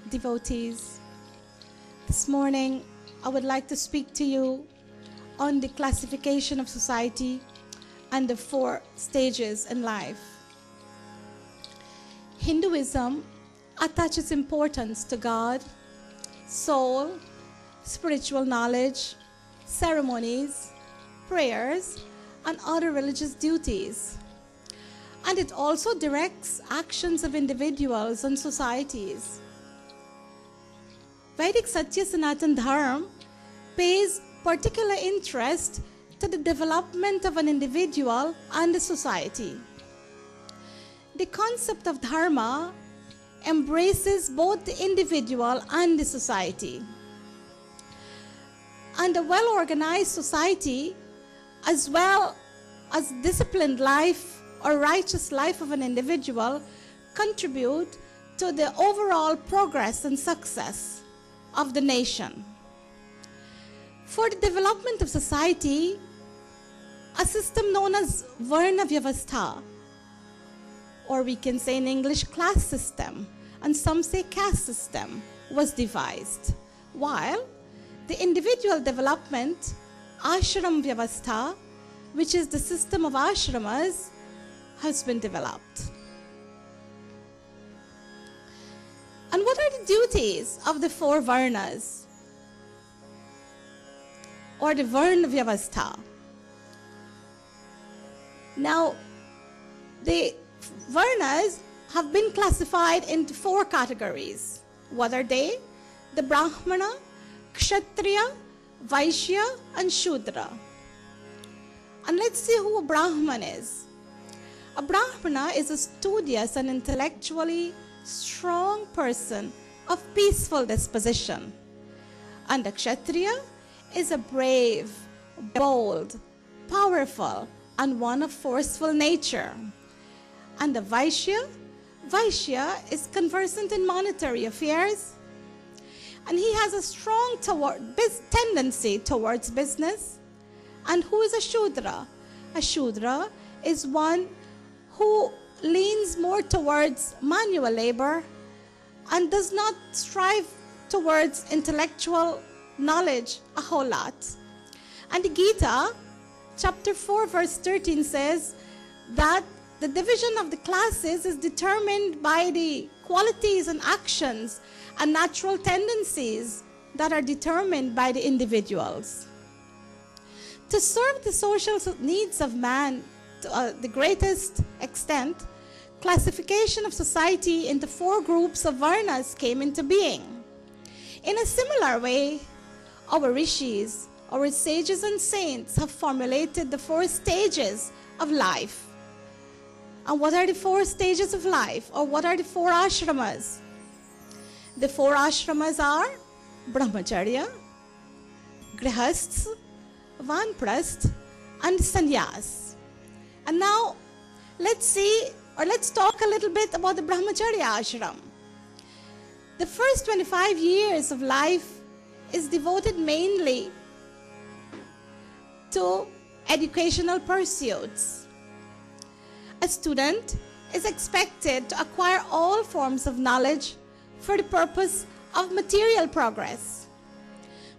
devotees. This morning, I would like to speak to you on the classification of society and the 4 stages in life. Hinduism attaches importance to God, soul, spiritual knowledge, ceremonies, prayers, and other religious duties. And it also directs actions of individuals and societies. Vedic Satya Sanatan Dharma pays particular interest to the development of an individual and a society. The concept of dharma embraces both the individual and the society. And a well-organized society, as well as disciplined life or righteous life of an individual, contribute to the overall progress and success of the nation. For the development of society, a system known as Varna Vyavastha, or we can say in English class system, and some say caste system, was devised, while the individual development, Ashram Vyavastha, which is the system of ashramas, has been developed. And what are the duties of the 4 Varnas, or the Varna Vyavastha? Now, the Varnas have been classified into 4 categories. What are they? The Brahmana, Kshatriya, Vaishya, and Shudra. And let's see who a Brahman is. A Brahmana is a studious and intellectually strong person of peaceful disposition. And a Kshatriya is a brave, bold, powerful, and one of forceful nature. And the Vaishya is conversant in monetary affairs, and he has a strong tendency towards business. And who is a Shudra? A Shudra is one who leans more towards manual labor and does not strive towards intellectual knowledge a whole lot. And the Gita, chapter 4, verse 13 says that the division of the classes is determined by the qualities and actions and natural tendencies that are determined by the individuals. To serve the social needs of man to the greatest extent, classification of society into 4 groups of varnas came into being. In a similar way, our rishis, our sages and saints have formulated the 4 stages of life. And what are the 4 stages of life, or what are the 4 ashramas? The 4 ashramas are Brahmacharya, Grihasths, Vanprasth, and Sannyas. And now let's talk a little bit about the Brahmacharya ashram. The first 25 years of life is devoted mainly to educational pursuits. A student is expected to acquire all forms of knowledge for the purpose of material progress.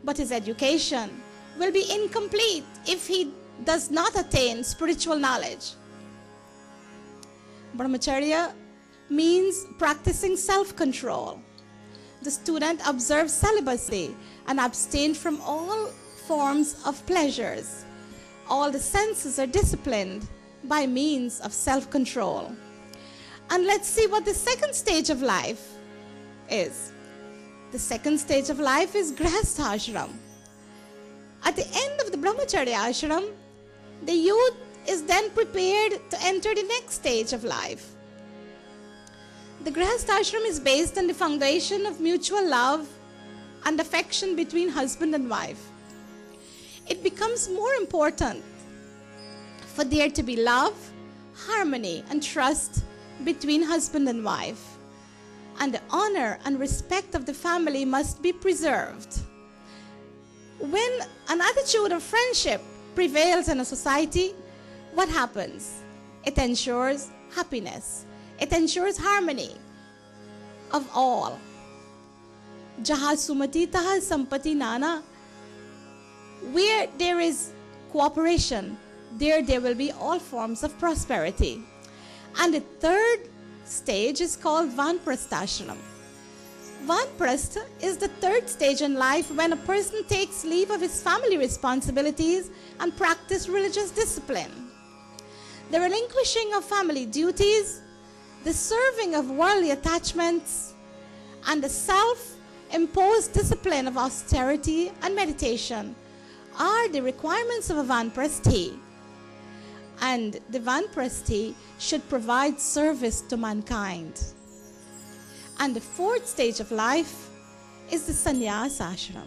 But his education will be incomplete if he does not attain spiritual knowledge. Brahmacharya means practicing self-control. The student observes celibacy and abstains from all forms of pleasures. All the senses are disciplined by means of self-control. And let's see what the second stage of life is. The second stage of life is Grihastha ashram. At the end of the Brahmacharya ashram, the youth is then prepared to enter the next stage of life. The Grihastha ashram is based on the foundation of mutual love and affection between husband and wife. It becomes more important for there to be love, harmony, and trust between husband and wife. And the honor and respect of the family must be preserved. When an attitude of friendship prevails in a society, what happens? It ensures happiness. It ensures harmony of all. Jaha sumati taha sampati nana. Where there is cooperation, there will be all forms of prosperity. And the third stage is called Vanprasthashram. Vanprastha is the third stage in life when a person takes leave of his family responsibilities and practice religious discipline. The relinquishing of family duties, the serving of worldly attachments, and the self-imposed discipline of austerity and meditation are the requirements of a Vanprasthi. And the Vanprasthi should provide service to mankind. And the fourth stage of life is the Sannyas ashram.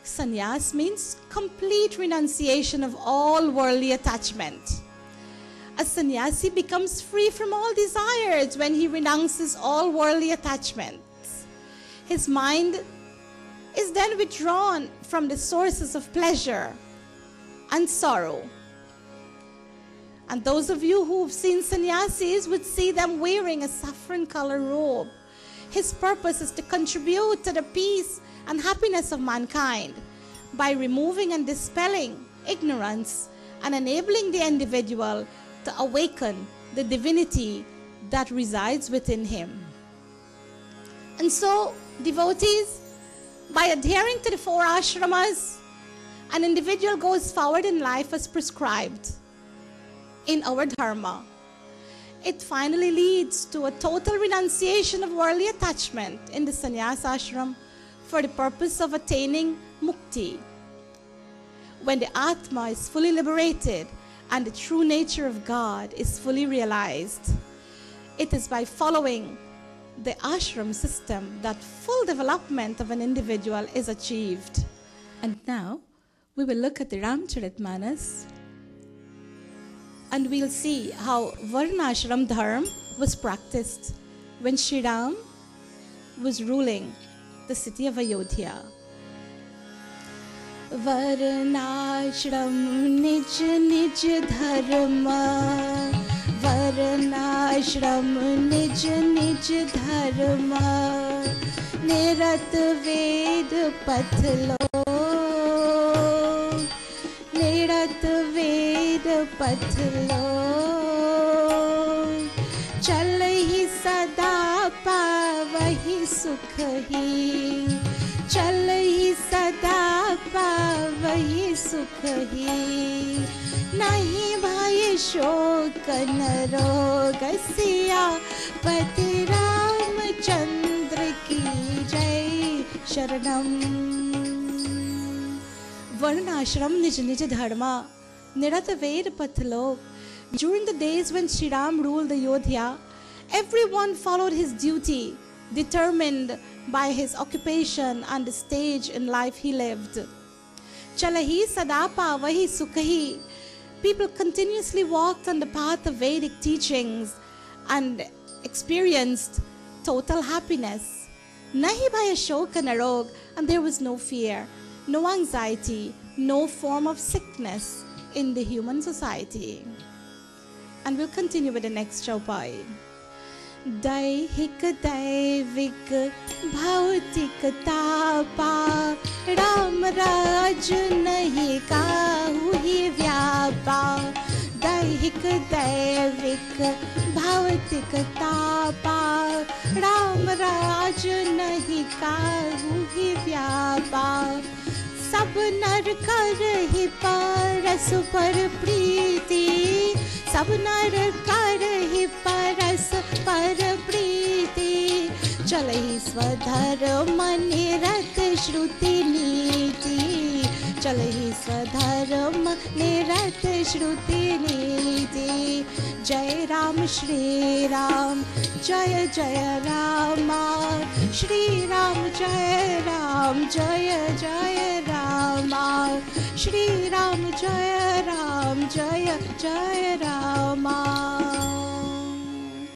Sannyas means complete renunciation of all worldly attachment. A sannyasi becomes free from all desires when he renounces all worldly attachments. His mind is then withdrawn from the sources of pleasure and sorrow. And those of you who've seen sannyasis would see them wearing a saffron color robe. His purpose is to contribute to the peace and happiness of mankind by removing and dispelling ignorance and enabling the individual to awaken the divinity that resides within him. And so, devotees, by adhering to the 4 ashramas, an individual goes forward in life as prescribed in our dharma. It finally leads to a total renunciation of worldly attachment in the sannyas ashram for the purpose of attaining mukti. When the Atma is fully liberated and the true nature of God is fully realized, it is by following the ashram system that full development of an individual is achieved. And now we will look at the Ramcharitmanas, and we'll see how Varnashram Dharma was practiced when Shri Ram was ruling the city of Ayodhya. Varnashram nij nij dharma, Varnashram nij nij dharma, Nirat ved pathlo, Nirat ved pathlo, Chal hi sada pavahi sukh hi, Chal hi sada pavahi sukh hi, Nahi bhai shok n rog siya, Pati Ramchandra ki jai sharanam. Varnashram nij nij dharma, Nirat ved pathlo. During the days when Shri Ram ruled Ayodhya, everyone followed his duty, determined by his occupation and the stage in life he lived. Chalahi sadapa vahi sukhahi. People continuously walked on the path of Vedic teachings and experienced total happiness. Nahi bhaya shoka narog, and there was no fear, no anxiety, no form of sickness in the human society. And we'll continue with the next chaupai. Daihik daivik bhautik tapa, Ram Raj nahi kahu hi vyapa. Daihik daivik bhautik tapa, Ram Raj nahi kahu hi vyapa. Sab nar kar hi paras par preeti, Sab nar kar hi paras par preeti, Chalahi swadharma nirat shruti niti, Chalahi swadharma nirat shruti niti. Jai Ram Shri Ram, Jaya Jaya Rama, Shri Ram Jaya Ram, Jaya Jaya Rama, Shri Ram Jaya Ram, Jaya Jaya Rama.